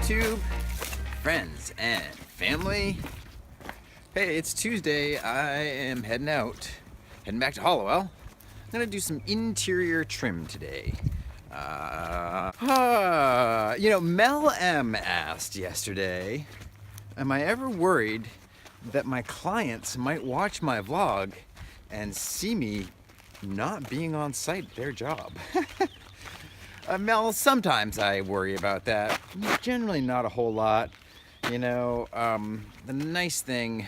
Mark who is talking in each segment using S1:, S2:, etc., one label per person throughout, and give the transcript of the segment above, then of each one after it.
S1: YouTube, friends and family. Hey, it's Tuesday. I am heading back to Hollowell. I'm gonna do some interior trim today. Mel M asked yesterday, am I ever worried that my clients might watch my vlog and see me not being on site at their job? Mel, sometimes I worry about that. Generally not a whole lot. The nice thing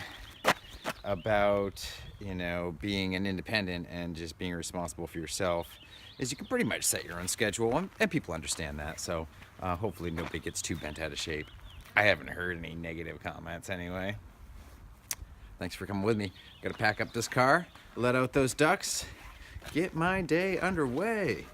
S1: about, being an independent and just being responsible for yourself is you can pretty much set your own schedule, and people understand that, so hopefully nobody gets too bent out of shape. I haven't heard any negative comments anyway. Thanks for coming with me. Gotta pack up this car, let out those ducks, get my day underway.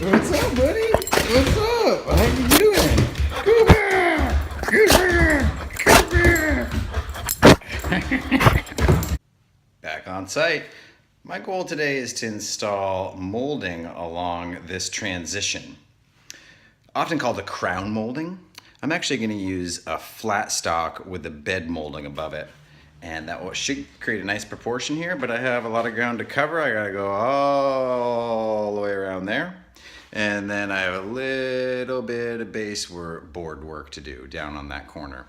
S1: What's up, buddy? What's up? How you doing? Come here! Come here! Come here! Back on site. My goal today is to install molding along this transition. Often called a crown molding. I'm actually going to use a flat stock with the bed molding above it. And that should create a nice proportion here, but I have a lot of ground to cover. I gotta go all the way around there. And then I have a little bit of baseboard work to do down on that corner.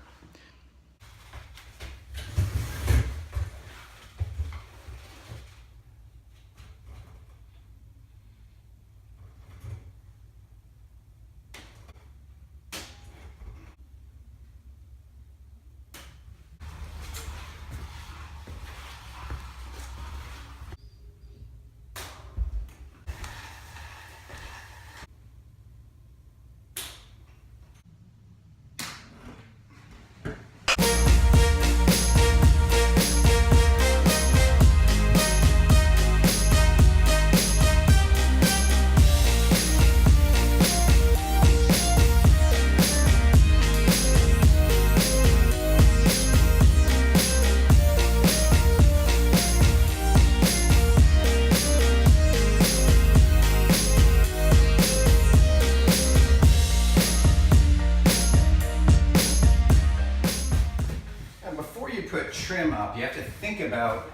S1: Trim up, you have to think about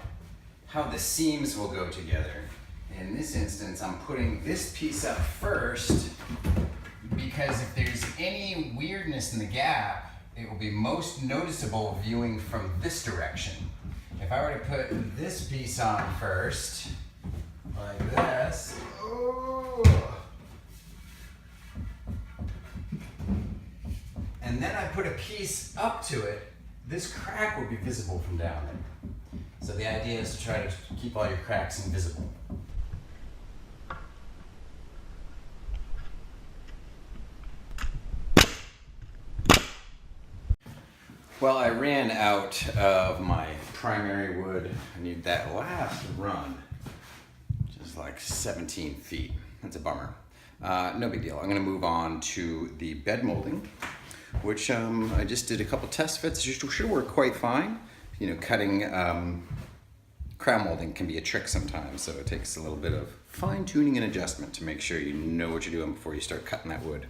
S1: how the seams will go together. In this instance, I'm putting this piece up first because if there's any weirdness in the gap, it will be most noticeable viewing from this direction. If I were to put this piece on first, like this, and then I put a piece up to it, this crack will be visible from down there. So the idea is to try to keep all your cracks invisible. Well, I ran out of my primary wood. I need that last run, which is like 17 feet. That's a bummer. No big deal. I'm gonna move on to the bed molding, which I just did a couple test fits. It should work quite fine cutting crown molding can be a trick sometimes, so it takes a little bit of fine tuning and adjustment to make sure you know what you're doing before you start cutting that wood.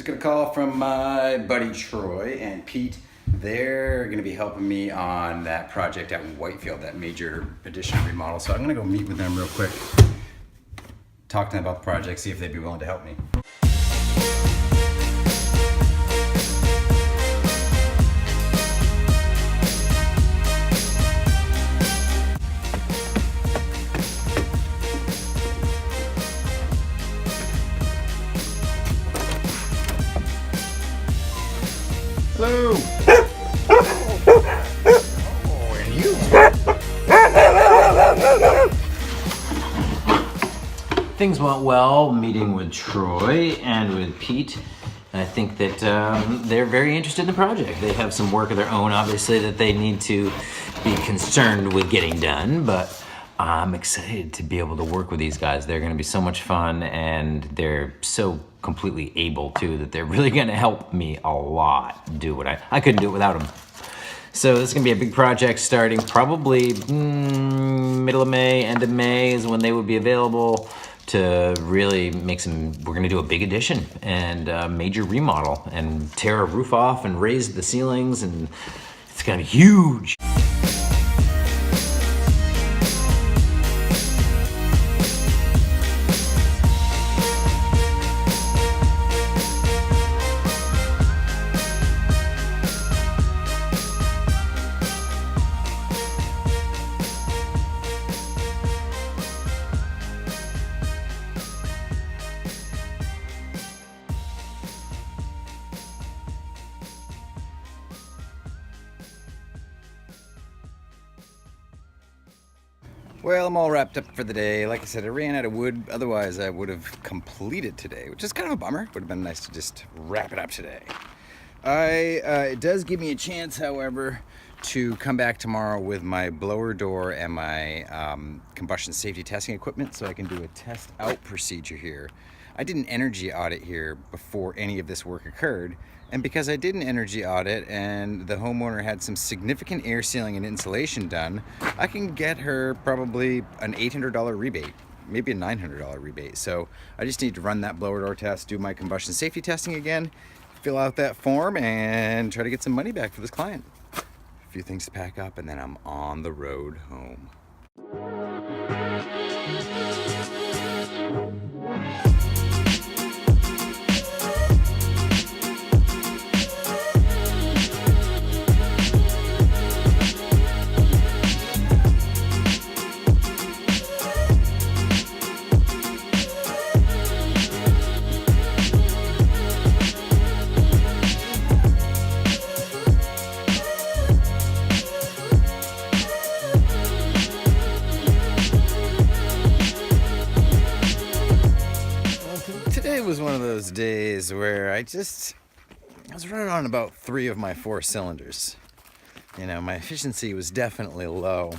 S1: Got a call from my buddy Troy and Pete. They're going to be helping me on that project out in Whitefield, that major addition remodel. So I'm going to go meet with them real quick, talk to them about the project, see if they'd be willing to help me. Hello. Oh, and you.
S2: Things went well meeting with Troy and with Pete. And I think that they're very interested in the project. They have some work of their own, obviously, that they need to be concerned with getting done. But I'm excited to be able to work with these guys. They're going to be so much fun, and they're so completely able to that they're really going to help me a lot do what I couldn't do it without them. So this is going to be a big project starting probably middle of May, end of May is when they would be available to really make some. We're going to do a big addition and a major remodel and tear a roof off and raise the ceilings, and it's going to be huge.
S1: Well, I'm all wrapped up for the day. Like I said, I ran out of wood. Otherwise, I would have completed today, which is kind of a bummer. Would have been nice to just wrap it up today. It does give me a chance, however, to come back tomorrow with my blower door and my combustion safety testing equipment so I can do a test out procedure here. I did an energy audit here before any of this work occurred. And because I did an energy audit and the homeowner had some significant air sealing and insulation done, I can get her probably an $800 rebate, maybe a $900 rebate. So I just need to run that blower door test, do my combustion safety testing again, fill out that form, and try to get some money back for this client. A few things to pack up, and then I'm on the road home. Today was one of those days where I was running on about 3 of my 4 cylinders. My efficiency was definitely low.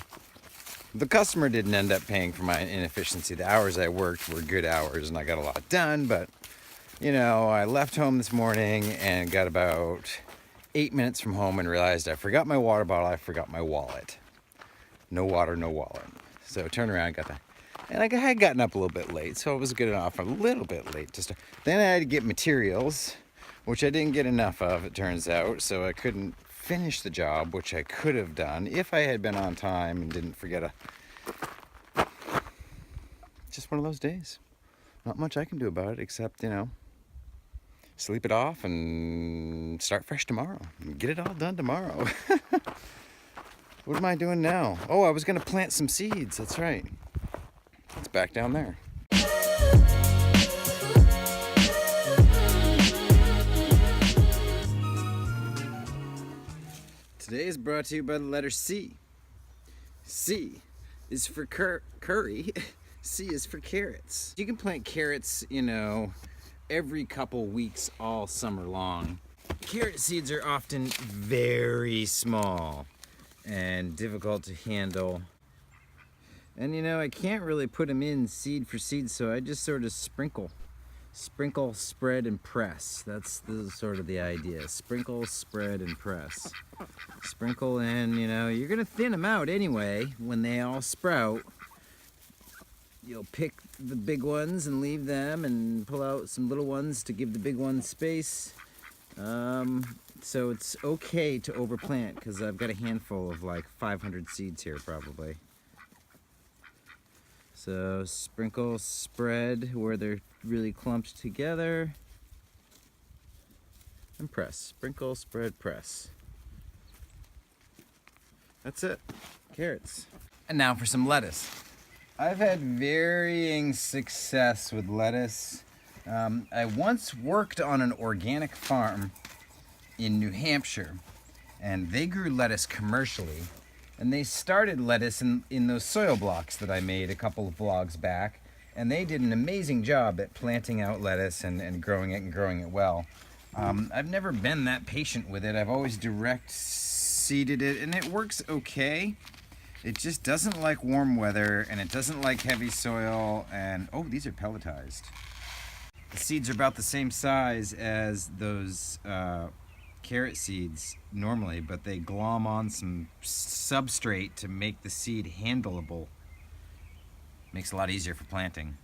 S1: The customer didn't end up paying for my inefficiency. The hours I worked were good hours and I got a lot done, but I left home this morning and got about 8 minutes from home and realized I forgot my water bottle, I forgot my wallet. No water, no wallet. So turned around, got that. And I had gotten up a little bit late, so I was getting off a little bit late to start. Then I had to get materials, which I didn't get enough of, it turns out, so I couldn't finish the job, which I could have done if I had been on time and didn't forget just one of those days. Not much I can do about it except, sleep it off and start fresh tomorrow. And get it all done tomorrow. What am I doing now? Oh, I was going to plant some seeds, that's right. It's back down there. Today is brought to you by the letter C. C is for curry. C is for carrots. You can plant carrots, every couple weeks all summer long. Carrot seeds are often very small and difficult to handle. And I can't really put them in seed for seed, so I just sort of sprinkle, spread, and press. That's sort of the idea. Sprinkle, spread, and press. Sprinkle in, you're gonna thin them out anyway when they all sprout. You'll pick the big ones and leave them and pull out some little ones to give the big ones space. So it's okay to overplant because I've got a handful of like 500 seeds here probably. So sprinkle, spread where they're really clumped together, and press. Sprinkle, spread, press. That's it. Carrots. And now for some lettuce. I've had varying success with lettuce. I once worked on an organic farm in New Hampshire, and they grew lettuce commercially. And they started lettuce in those soil blocks that I made a couple of vlogs back. And they did an amazing job at planting out lettuce and growing it well. I've never been that patient with it. I've always direct seeded it, and it works okay. It just doesn't like warm weather, and it doesn't like heavy soil, and oh, these are pelletized. The seeds are about the same size as those carrot seeds normally, but they glom on some substrate to make the seed handleable. Makes it a lot easier for planting.